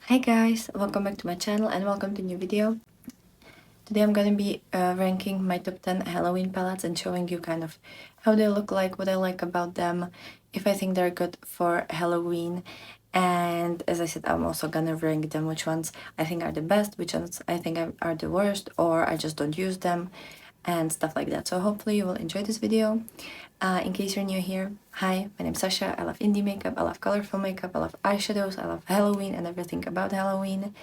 Hi guys, welcome back to my channel and welcome to a new video. Today I'm gonna be ranking my top 10 Halloween palettes and showing you kind of how they look like, what I like about them, if I think they're good for Halloween. And as I said, I'm also gonna rank them, which ones I think are the best, which ones I think are the worst, or I just don't use them, and stuff like that. So hopefully you will enjoy this video. In case you're new here, hi, my name's Sasha. I love indie makeup, I love colorful makeup, I love eyeshadows, I love Halloween and everything about Halloween.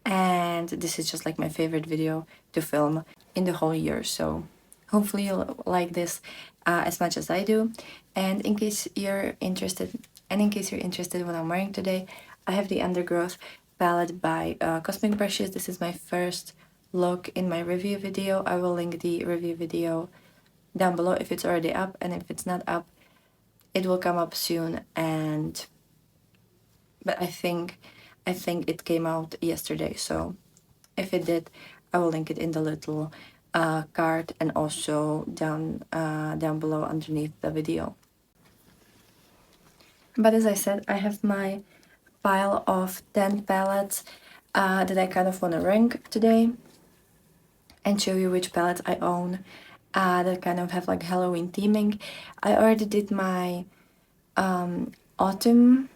And this is just like my favorite video to film in the whole year. So hopefully you'll like this as much as I do. And in case you're interested, in what I'm wearing today, I have the Undergrowth palette by Cosmic Brushes. This is my first look in my review video. I will link the review video down below if it's already up, and if it's not up, it will come up soon. But I think it came out yesterday, so if it did, I will link it in the little card and also down below underneath the video. But as I said, I have my pile of 10 palettes that I kind of want to rank today and show you which palettes I own that kind of have like Halloween theming. I already did my autumn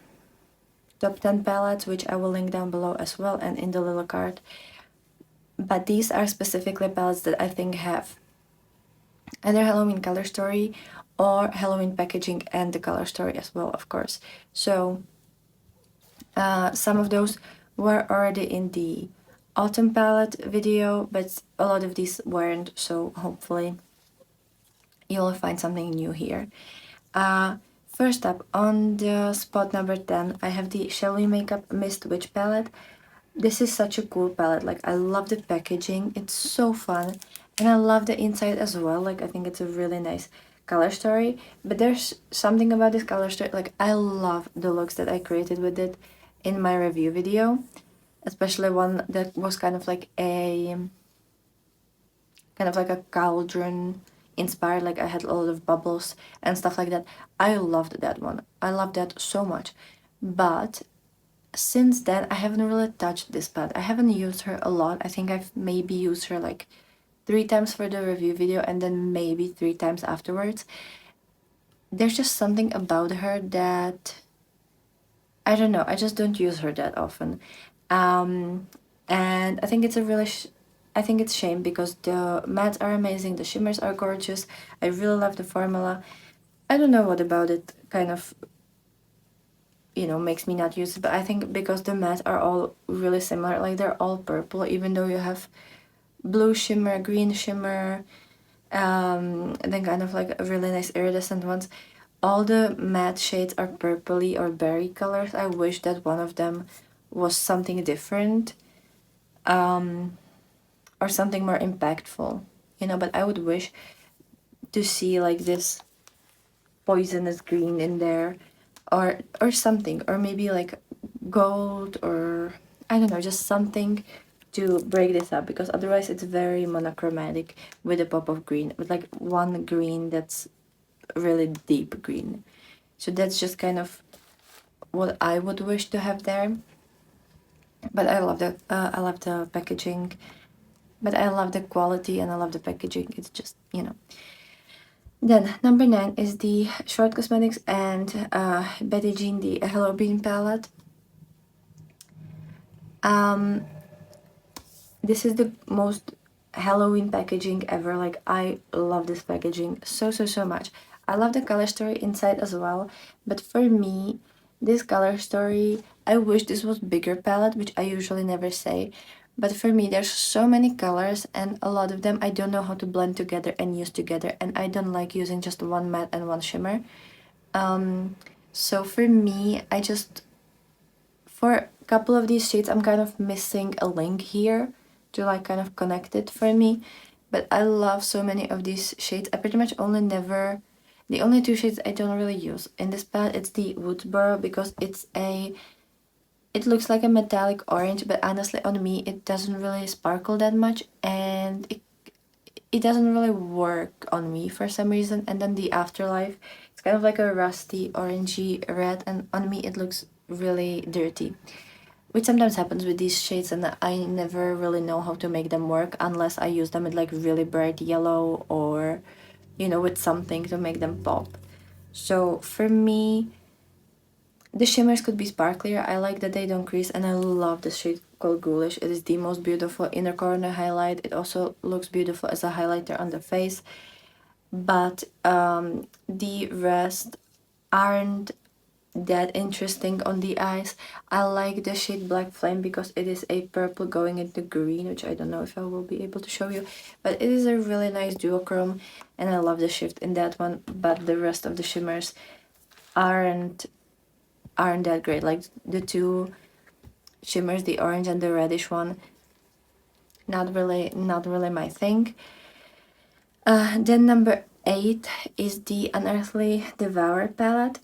top 10 palettes, which I will link down below as well and in the little card. But these are specifically palettes that I think have either Halloween color story or Halloween packaging and the color story as well, of course. So some of those were already in the autumn palette video, but a lot of these weren't, so hopefully you'll find something new here. First up, on the spot number 10, I have the Shall We Makeup Mist Witch palette. This is such a cool palette. Like, I love the packaging, it's so fun, and I love the inside as well. Like, I think it's a really nice color story, but there's something about this color story, like, I love the looks that I created with it in my review video, especially one that was kind of like a cauldron inspired, like I had a lot of bubbles and stuff like that. I loved that one. I loved that so much. But since then, I haven't really touched this palette. I haven't used her a lot. I think I've maybe used her like 3 times for the review video and then maybe 3 times afterwards. There's just something about her that, I don't know, I just don't use her that often. And I think it's a really I think it's shame because the mattes are amazing, the shimmers are gorgeous. I really love the formula. I don't know what about it kind of, makes me not use it, but I think because the mattes are all really similar, like they're all purple, even though you have blue shimmer, green shimmer, and then kind of like a really nice iridescent ones. All the matte shades are purpley or berry colors. I wish that one of them was something different. Or something more impactful, but I would wish to see like this poisonous green in there, or something, or maybe like gold, or I don't know, just something to break this up, because otherwise it's very monochromatic with a pop of green, with like one green that's really deep green. So that's just kind of what I would wish to have there. But I love the packaging, but I love the quality and I love the packaging. It's just, Then number 9 is the Short Cosmetics and Betty Jean the Halloween palette. This is the most Halloween packaging ever. Like, I love this packaging so much. I love the color story inside as well, but for me, this color story, I wish this was bigger palette, which I usually never say. But for me, there's so many colors, and a lot of them I don't know how to blend together and use together, and I don't like using just one matte and one shimmer. So for me, for a couple of these shades, I'm kind of missing a link here to like kind of connect it for me. But I love so many of these shades. I pretty much the only 2 shades I don't really use in this palette, it's the Woodsboro, because it looks like a metallic orange, but honestly on me it doesn't really sparkle that much, and it doesn't really work on me for some reason. And then the Afterlife, it's kind of like a rusty orangey red, and on me it looks really dirty. which sometimes happens with these shades, and I never really know how to make them work unless I use them with like really bright yellow or, you know, with something to make them pop. So for me, the shimmers could be sparklier. I like that they don't crease, and I love the shade called Ghoulish. It is the most beautiful inner corner highlight. It also looks beautiful as a highlighter on the face, but the rest aren't that interesting on the eyes. I like the shade Black Flame because it is a purple going into green, which I don't know if I will be able to show you, but it is a really nice duochrome, and I love the shift in that one. But the rest of the shimmers aren't that great. Like the two shimmers, the orange and the reddish one, not really my thing. Then number 8 is the Unearthly Devour palette.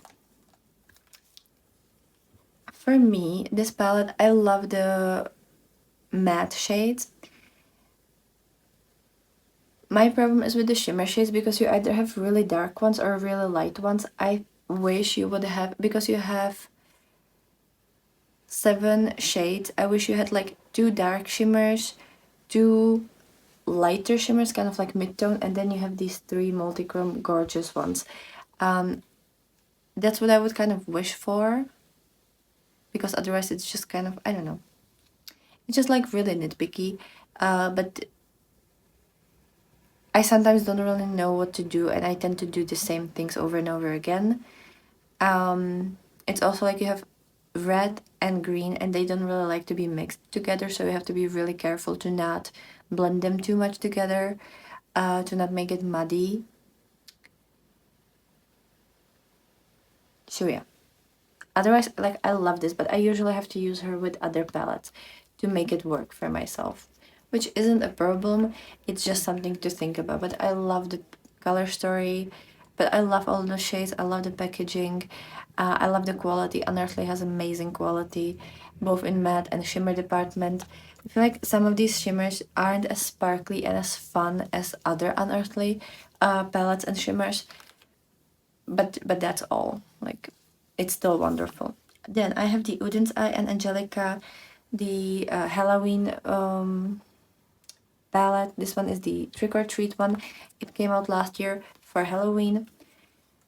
For me, this palette, I love the matte shades. My problem is with the shimmer shades because you either have really dark ones or really light ones. I wish you would have, because you have 7 shades, I wish you had like 2 dark shimmers, 2 lighter shimmers, kind of like mid-tone, and then you have these 3 multichrome gorgeous ones. That's what I would kind of wish for, because otherwise it's just kind of, I don't know, it's just like really nitpicky. But I sometimes don't really know what to do, and I tend to do the same things over and over again. It's also like you have red and green, and they don't really like to be mixed together, so you have to be really careful to not blend them too much together, to not make it muddy. So yeah. Otherwise, like, I love this, but I usually have to use her with other palettes to make it work for myself, which isn't a problem. It's just something to think about. But I love the color story, but I love all the shades. I love the packaging. I love the quality. Unearthly has amazing quality, both in matte and shimmer department. I feel like some of these shimmers aren't as sparkly and as fun as other Unearthly palettes and shimmers, but that's all. Like, it's still wonderful. Then I have the Udin's Eye and Angelica, the Halloween palette. This one is the Trick or Treat one. It came out last year for Halloween.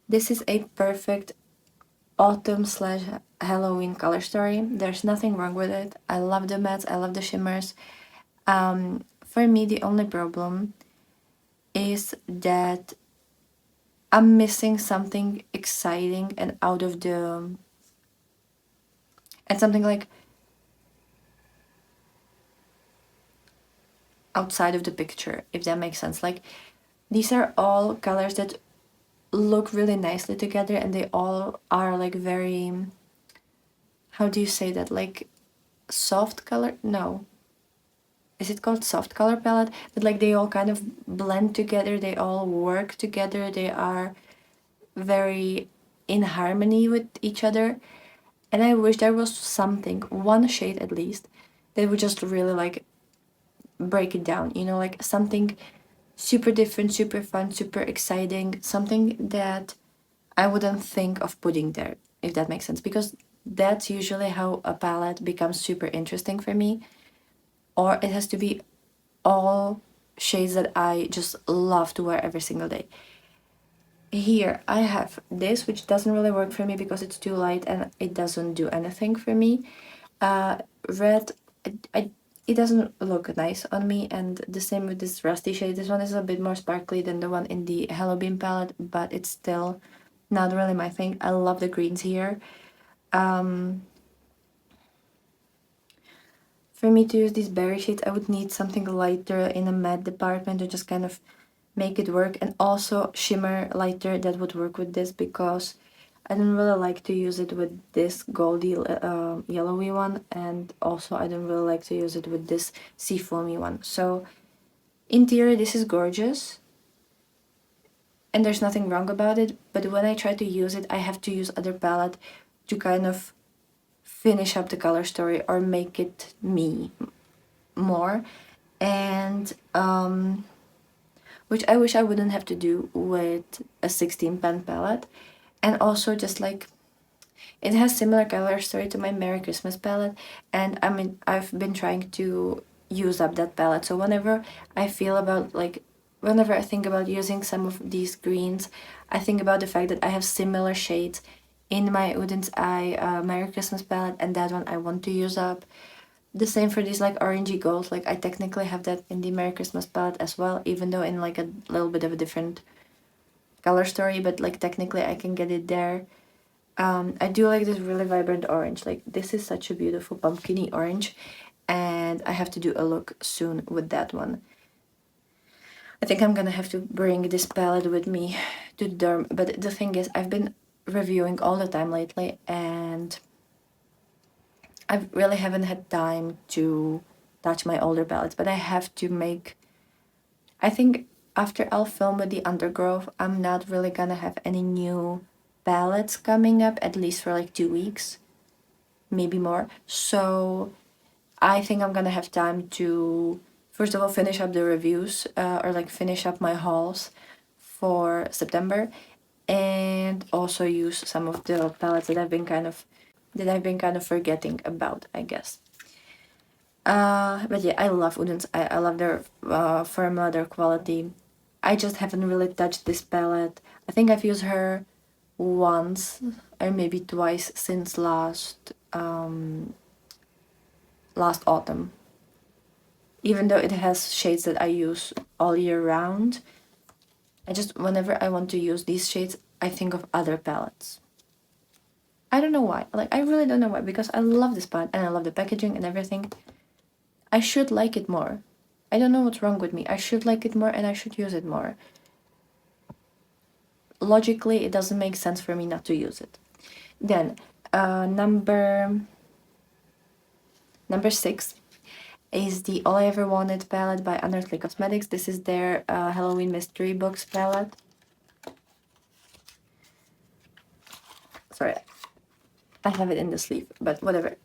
This is a perfect autumn slash Halloween color story. There's nothing wrong with it. I love the mattes, I love the shimmers. For me, the only problem is that I'm missing something exciting and out of the, and something like outside of the picture, if that makes sense. Like, these are all colors that look really nicely together, and they all are like very, how do you say that, like soft color, no, is it called soft color palette, but like they all kind of blend together, they all work together, they are very in harmony with each other. And I wish there was something, one shade at least, that would just really like break it down, you know, like something super different, super fun, super exciting, something that I wouldn't think of putting there, if that makes sense, because that's usually how a palette becomes super interesting for me. Or it has to be all shades that I just love to wear every single day. Here I have this, which doesn't really work for me because it's too light and it doesn't do anything for me. Red, it doesn't look nice on me, and the same with this Rusty shade. This one is a bit more sparkly than the one in the Halloween palette, but it's still not really my thing. I love the greens here. For me to use these berry shades, I would need something lighter in a matte department to just kind of make it work, and also shimmer lighter that would work with this, because I don't really like to use it with this goldy yellowy one, and also I don't really like to use it with this sea foamy one. So in theory this is gorgeous and there's nothing wrong about it, but when I try to use it I have to use other palette to kind of finish up the color story or make it me more, and which I wish I wouldn't have to do with a 16 pan palette. And also just like, It has similar color story to my Merry Christmas palette, and I mean I've been trying to use up that palette. So whenever I feel about like whenever I think about using some of these greens, I think about the fact that I have similar shades in my Udens Eye Merry Christmas palette, and that one I want to use up. The same for these like orangey gold. Like I technically have that in the Merry Christmas palette as well, even though in like a little bit of a different color story, but like technically I can get it there. I do like this really vibrant orange. Like this is such a beautiful pumpkiny orange, and I have to do a look soon with that one. I think I'm gonna have to bring this palette with me to the dorm, but the thing is I've been reviewing all the time lately, and I really haven't had time to touch my older palettes, but I have to make... I think after I'll film with the Undergrowth, I'm not really gonna have any new palettes coming up, at least for like 2 weeks, maybe more. So I think I'm gonna have time to, first of all, finish up the reviews, or like finish up my hauls for September, and also use some of the palettes that I've been kind of forgetting about, I guess. But yeah, I love Udens. I love their formula, their quality. I just haven't really touched this palette. I think I've used her once or maybe twice since last autumn. Even though it has shades that I use all year round, I just, whenever I want to use these shades, I think of other palettes. I don't know why. Like, I really don't know why, because I love this palette and I love the packaging and everything. I should like it more. I don't know what's wrong with me. I should like it more and I should use it more. Logically, it doesn't make sense for me not to use it. Then, number 6 is the All I Ever Wanted palette by Unearthly Cosmetics. This is their Halloween Mystery Box palette. Sorry, I have it in the sleeve, but whatever.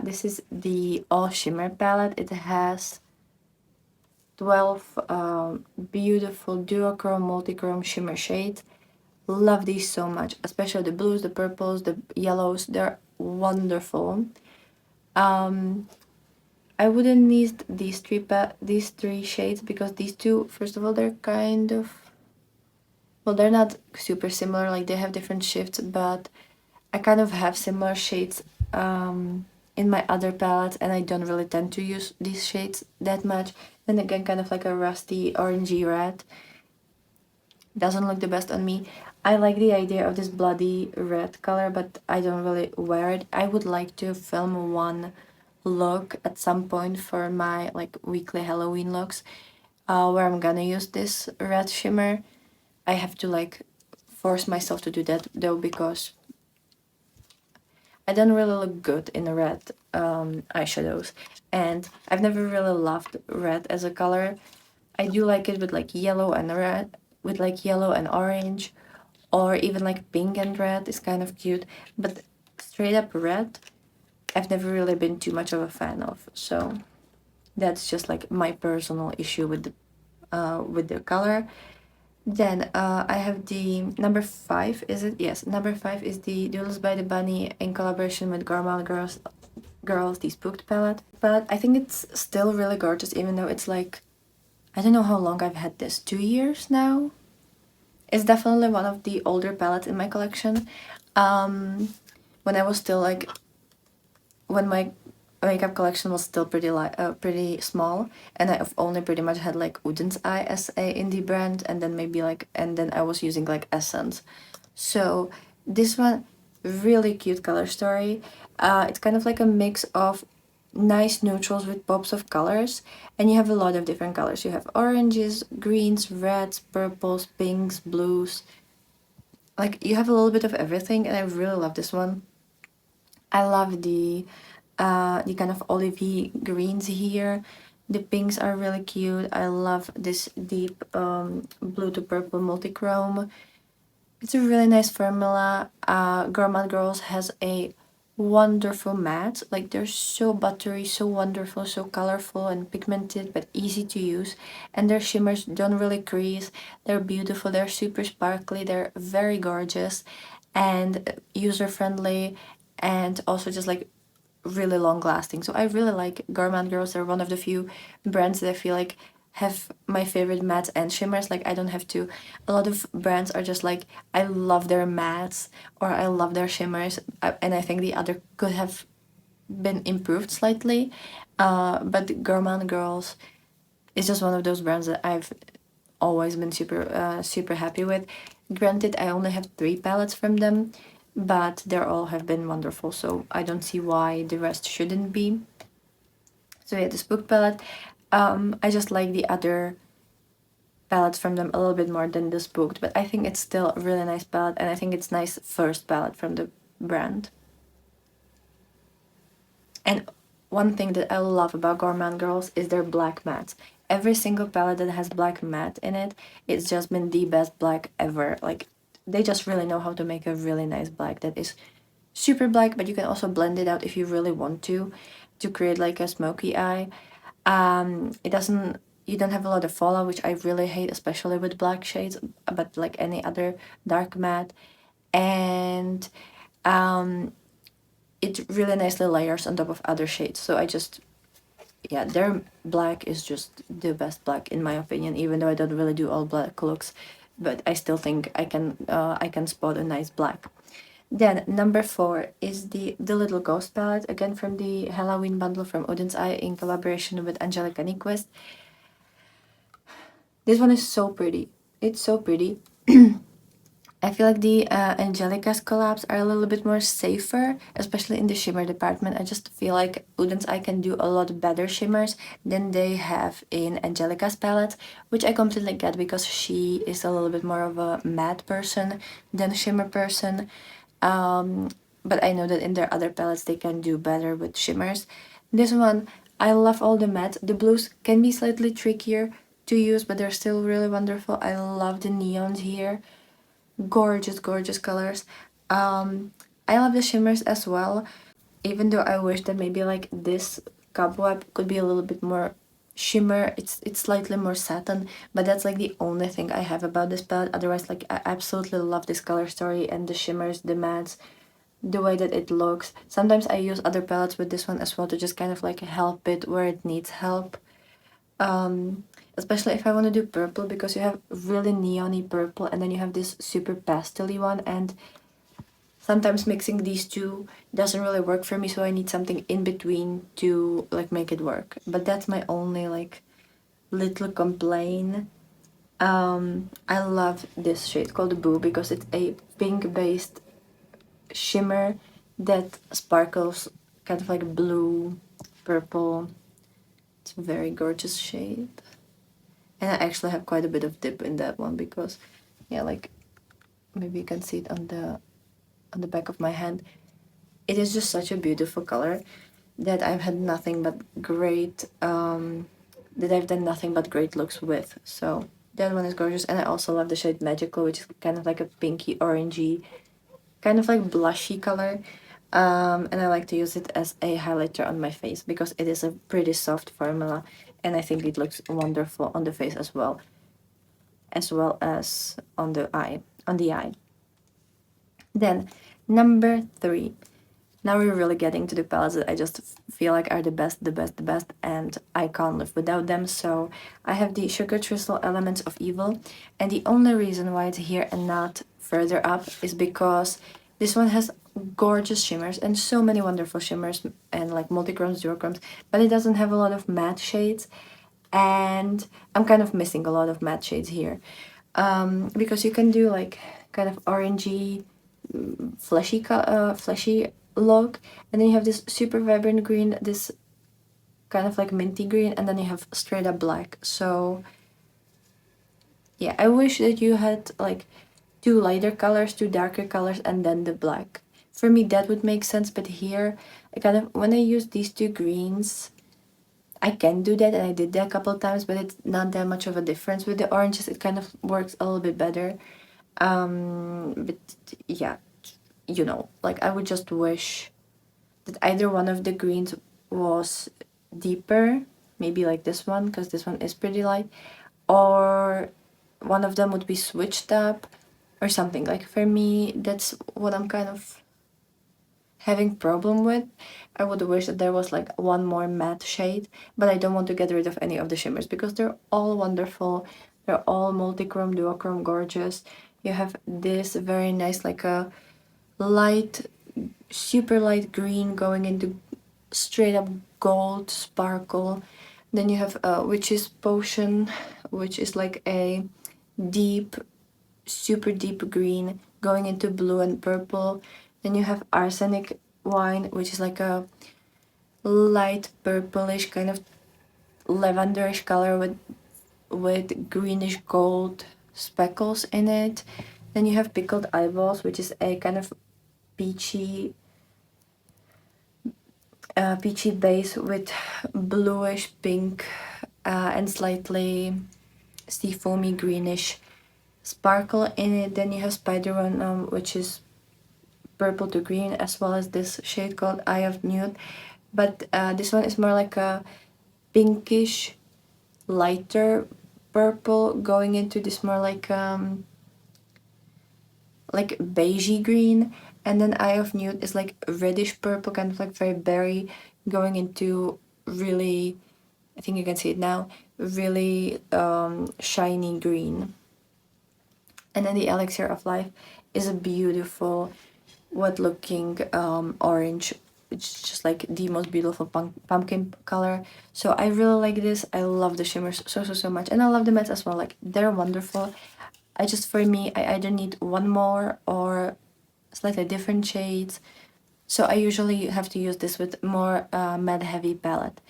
This is the All Shimmer palette. It has 12 beautiful duochrome, multichrome shimmer shades. Love these so much, especially the blues, the purples, the yellows. They're wonderful. I wouldn't need these three shades, because these two, first of all, they're kind of, well, they're not super similar, like they have different shifts, but I kind of have similar shades in my other palettes, and I don't really tend to use these shades that much. Then again, kind of like a rusty orangey red. Doesn't look the best on me. I like the idea of this bloody red color, but I don't really wear it. I would like to film one look at some point for my like weekly Halloween looks, where I'm gonna use this red shimmer. I have to like force myself to do that though, because I don't really look good in red eyeshadows, and I've never really loved red as a color. I do like it with like yellow and red, with like yellow and orange, or even like pink and red is kind of cute, but straight up red, I've never really been too much of a fan of. So that's just like my personal issue with the color. Then I have the number 5, is it? Yes, number 5 is the Doodles by the Bunny in collaboration with Gourmand Girls, the Spooked palette. But I think it's still really gorgeous, even though it's like, I don't know how long I've had this, 2 years now? It's definitely one of the older palettes in my collection. When I was still like, when my makeup collection was still pretty small, and I've only pretty much had like Udens Eye as a indie brand, and then maybe like, and then I was using like Essence. So this one, really cute color story. It's kind of like a mix of nice neutrals with pops of colors, and you have a lot of different colors. You have oranges, greens, reds, purples, pinks, blues. Like you have a little bit of everything, and I really love this one. I love the kind of olivey greens here. The pinks are really cute. I love this deep blue to purple multichrome. It's a really nice formula. Gourmand Girls has a wonderful matte. Like they're so buttery, so wonderful, so colorful and pigmented, but easy to use. And their shimmers don't really crease. They're beautiful. They're super sparkly. They're very gorgeous. and user-friendly, and also just like really long lasting. So I really like Gourmand Girls. They're one of the few brands that I feel like have my favorite mattes and shimmers. Like I don't have to, a lot of brands are just like, I love their mattes or I love their shimmers, and I think the other could have been improved slightly. But Gourmand Girls is just one of those brands that I've always been super happy with. Granted, I only have 3 palettes from them, but they all have been wonderful, so I don't see why the rest shouldn't be. So yeah, this book palette, I just like the other palettes from them a little bit more than this book, but I think it's still a really nice palette, and I think it's nice first palette from the brand. And one thing that I love about Gourmand Girls is their black mattes. Every single palette that has black matte in it, it's just been the best black ever. Like, they just really know how to make a really nice black that is super black, but you can also blend it out if you really want to create like a smoky eye. It doesn't, you don't have a lot of fallout, which I really hate, especially with black shades, but like any other dark matte. And it really nicely layers on top of other shades. So I just, yeah, their black is just the best black in my opinion, even though I don't really do all black looks, but I still think I can spot a nice black. Then number 4 is the Little Ghost palette, again from the Halloween bundle from Odin's Eye in collaboration with Angelica Nyquist. This one is so pretty. It's so pretty. I feel like the Angelica's collabs are a little bit more safer, especially in the shimmer department. I just feel like Udens Eye can do a lot better shimmers than they have in Angelica's palette, which I completely get because she is a little bit more of a matte person than a shimmer person. But I know that in their other palettes they can do better with shimmers. This one, I love all the matte. The blues can be slightly trickier to use, but they're still really wonderful. I love the neons here. Gorgeous, gorgeous colors. I love the shimmers as well, even though I wish that maybe like this cobweb could be a little bit more shimmer. It's slightly more satin, but that's like the only thing I have about this palette. Otherwise, like I absolutely love this color story and the shimmers, the mattes, the way that it looks. Sometimes I use other palettes with this one as well to just kind of like help it where it needs help. Especially if I want to do purple, because you have really neon-y purple and then you have this super pastel-y one, and sometimes mixing these two doesn't really work for me, so I need something in between to like make it work. But that's my only like little complaint. I love this shade called Boo because it's a pink-based shimmer that sparkles kind of like blue, purple. It's a very gorgeous shade. And I actually have quite a bit of dip in that one because, yeah, like maybe you can see it on the back of my hand. It is just such a beautiful color that I've had nothing but great, that I've done nothing but great looks with. So that one is gorgeous. And I also love the shade Magical, which is kind of like a pinky orangey, kind of like blushy color. And I like to use it as a highlighter on my face because it is a pretty soft formula, and I think it looks wonderful on the face as well as on the eye. Then number 3. Now we're really getting to the palettes that I just feel like are the best, and I can't live without them. So I have the Sugar Crystal Elements of Evil, and the only reason why it's here and not further up is because this one has gorgeous shimmers and so many wonderful shimmers and like multichromes, duochromes, but it doesn't have a lot of matte shades, and I'm kind of missing a lot of matte shades here. Because you can do like kind of orangey, fleshy look, and then you have this super vibrant green, this kind of like minty green, and then you have straight up black. So yeah, I wish that you had like 2 lighter colors, 2 darker colors, and then the black. For me, that would make sense, but here, I kind of, when I use these 2 greens, I can do that, and I did that a couple times, but it's not that much of a difference. With the oranges, it kind of works a little bit better. But yeah, you know, like I would just wish that either one of the greens was deeper, maybe like this one, because this one is pretty light, or one of them would be switched up, or something. Like for me, that's what I'm kind of having problem with. I would wish that there was like one more matte shade, but I don't want to get rid of any of the shimmers because they're all wonderful. They're all multi-chrome, duochrome, gorgeous. You have this very nice, like a light, super light green going into straight up gold sparkle. Then you have Witch's Potion, which is like a deep, super deep green going into blue and purple. Then you have Arsenic Wine, which is like a light purplish kind of lavenderish color with greenish gold speckles in it. Then you have Pickled Eyeballs, which is a kind of peachy peachy base with bluish pink and slightly sea foamy greenish sparkle in it. Then you have Spider which is purple to green, as well as this shade called Eye of Nude. But this one is more like a pinkish, lighter purple going into this more like beigey green. And then Eye of Nude is like reddish purple, kind of like very berry, going into really, I think you can see it now, really shiny green. And then the Elixir of Life is a beautiful, wet looking orange. It's just like the most beautiful pumpkin color. So I really like this. I love the shimmers so much. And I love the mattes as well. Like, they're wonderful. For me, I either need one more or slightly different shades. So I usually have to use this with more matte heavy palette.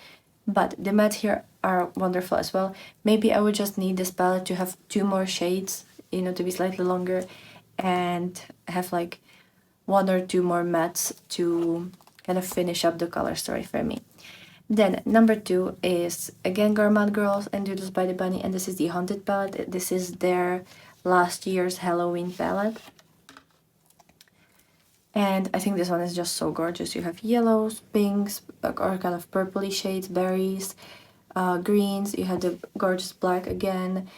But the matte here are wonderful as well. Maybe I would just need this palette to have two more shades, you know, to be slightly longer, and have like one or two more mattes to kind of finish up the color story for me. Then number 2 is again Gourmand Girls and Doodles by the Bunny, and this is the Haunted palette. This is their last year's Halloween palette. And I think this one is just so gorgeous. You have yellows, pinks, or kind of purpley shades, berries, greens. You have the gorgeous black again.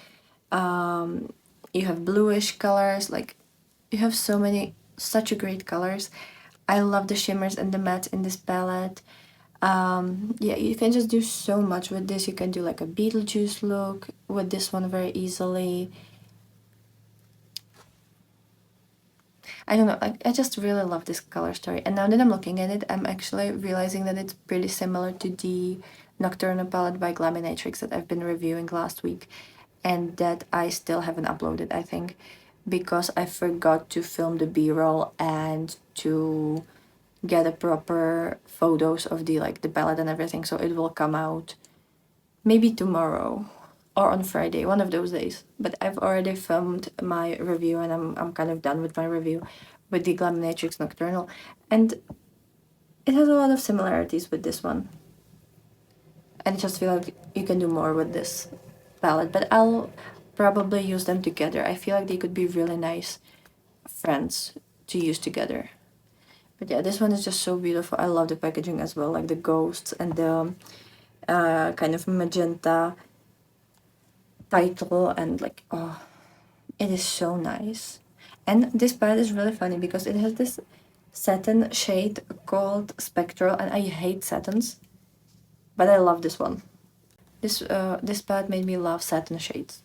You have bluish colors. Like, you have so many, such a great colors. I love the shimmers and the mattes in this palette. Yeah, you can just do so much with this. You can do like a Beetlejuice look with this one very easily. I don't know, I just really love this color story. And now that I'm looking at it, I'm actually realizing that it's pretty similar to the Nocturnal palette by Glaminatrix that I've been reviewing last week, and that I still haven't uploaded, I think, because I forgot to film the B-roll and to get a proper photos of the palette and everything, so it will come out maybe tomorrow or on Friday, one of those days. But I've already filmed my review, and I'm kind of done with my review with the Glaminatrix Nocturnal, and it has a lot of similarities with this one. And I just feel like you can do more with this palette, but I'll probably use them together. I feel like they could be really nice friends to use together. But yeah, this one is just so beautiful. I love the packaging as well, like the ghosts and the kind of magenta title, and like, oh, it is so nice. And this palette is really funny because it has this satin shade called Spectral, and I hate satins, but I love this one. This palette made me love satin shades.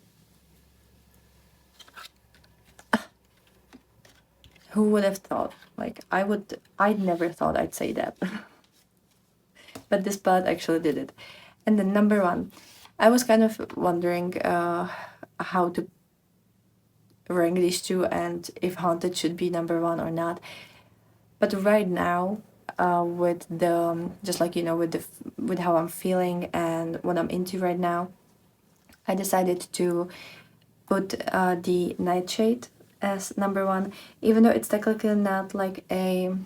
Who would have thought? Like, I'd never thought I'd say that. But this palette actually did it. And then number 1, I was kind of wondering how to rank these two and if Haunted should be number 1 or not. But right now, with the just like, you know, with how I'm feeling and what I'm into right now, I decided to put the Nightshade as number 1, even though it's technically not like a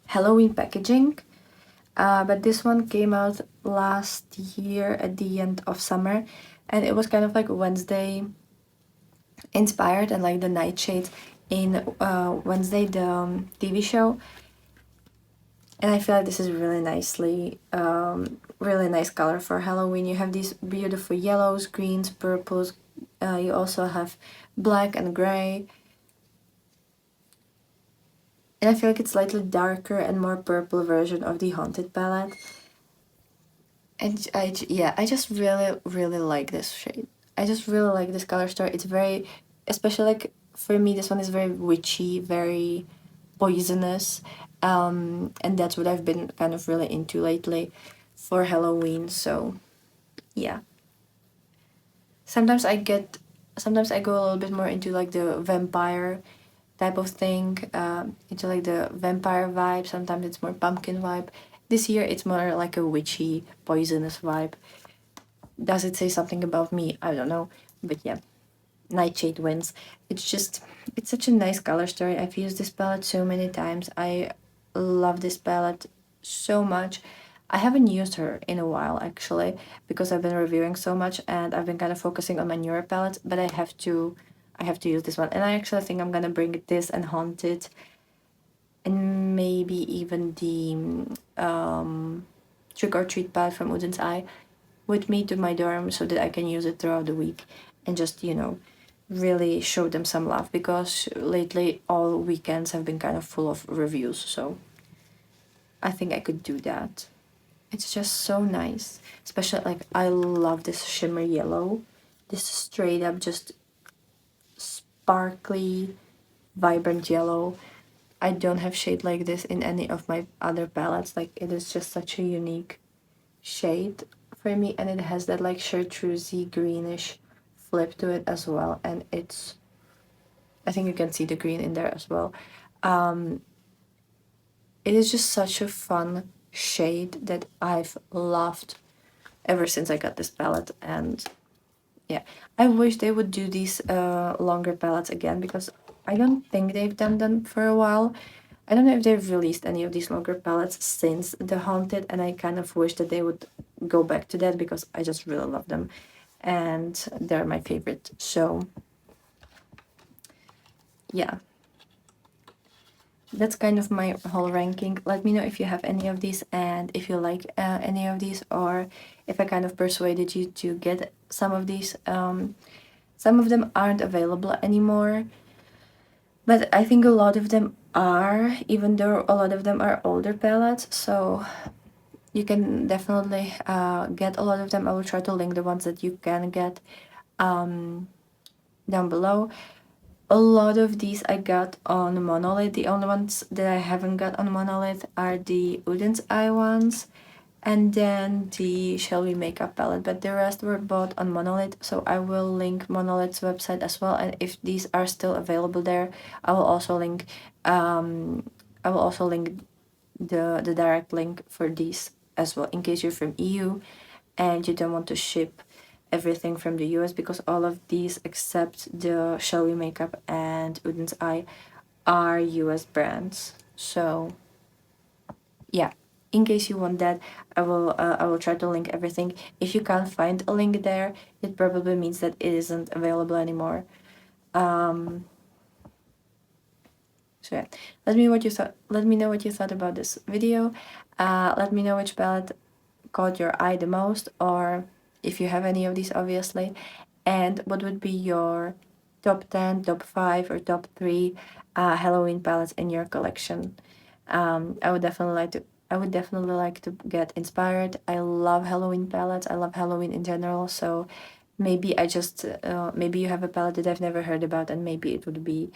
Halloween packaging. But this one came out last year at the end of summer, and it was kind of like Wednesday inspired, and like the Nightshade in Wednesday, the TV show. And I feel like this is really nicely, really nice color for Halloween. You have these beautiful yellows, greens, purples, You also have black and gray. And I feel like it's slightly darker and more purple version of the Haunted palette. And I just really, really like this shade. I just really like this color story. It's very, especially like for me, this one is very witchy, very poisonous. And that's what I've been kind of really into lately for Halloween. So yeah. Sometimes I go a little bit more into like the vampire type of thing, into like the vampire vibe. Sometimes it's more pumpkin vibe. This year it's more like a witchy, poisonous vibe. Does it say something about me? I don't know. But yeah, Nightshade wins. It's such a nice color story. I've used this palette so many times. I love this palette so much. I haven't used her in a while actually because I've been reviewing so much and I've been kind of focusing on my newer palettes, but I have to use this one. And I actually think I'm gonna bring this and Haunted and maybe even the Trick or Treat palette from Uden's Eye with me to my dorm so that I can use it throughout the week and just, really show them some love because lately all weekends have been kind of full of reviews, so I think I could do that. It's just so nice. Especially like I love this shimmer yellow. This straight up just sparkly, vibrant yellow. I don't have shade like this in any of my other palettes. Like it is just such a unique shade for me, and it has that like chartreusey greenish flip to it as well, and I think you can see the green in there as well. It is just such a fun shade that I've loved ever since I got this palette. And yeah, I wish they would do these longer palettes again because I don't think they've done them for a while. I don't know if they've released any of these longer palettes since The Haunted, and I kind of wish that they would go back to that because I just really love them and they're my favorite. So yeah, that's kind of my whole ranking. Let me know if you have any of these and if you like any of these, or if I kind of persuaded you to get some of these. Some of them aren't available anymore, but I think a lot of them are, even though a lot of them are older palettes, so you can definitely get a lot of them. I will try to link the ones that you can get down below. A lot of these I got on Monolith. The only ones that I haven't got on Monolith are the Uden's Eye ones and then the Shall We Makeup palette, but the rest were bought on Monolith, so I will link Monolith's website as well, and if these are still available there, I will also link the direct link for these as well in case you're from EU and you don't want to ship everything from the US, because all of these except the Shall We Makeup and Uden's Eye are US brands. So yeah, in case you want that, I will try to link everything. If you can't find a link there, it probably means that it isn't available anymore. So yeah, let me know what you thought about this video. Let me know which palette caught your eye the most, or if you have any of these, obviously, and what would be your top 10, top 5, or top 3 Halloween palettes in your collection. I would definitely like to get inspired. I love Halloween palettes. I love Halloween in general, so maybe maybe you have a palette that I've never heard about, and maybe it would be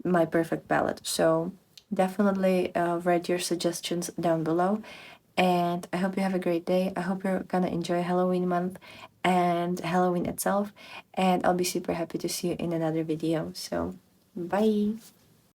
my perfect palette. So definitely write your suggestions down below, and I hope you have a great day. I hope you're gonna enjoy Halloween month and Halloween itself, and I'll be super happy to see you in another video. So bye.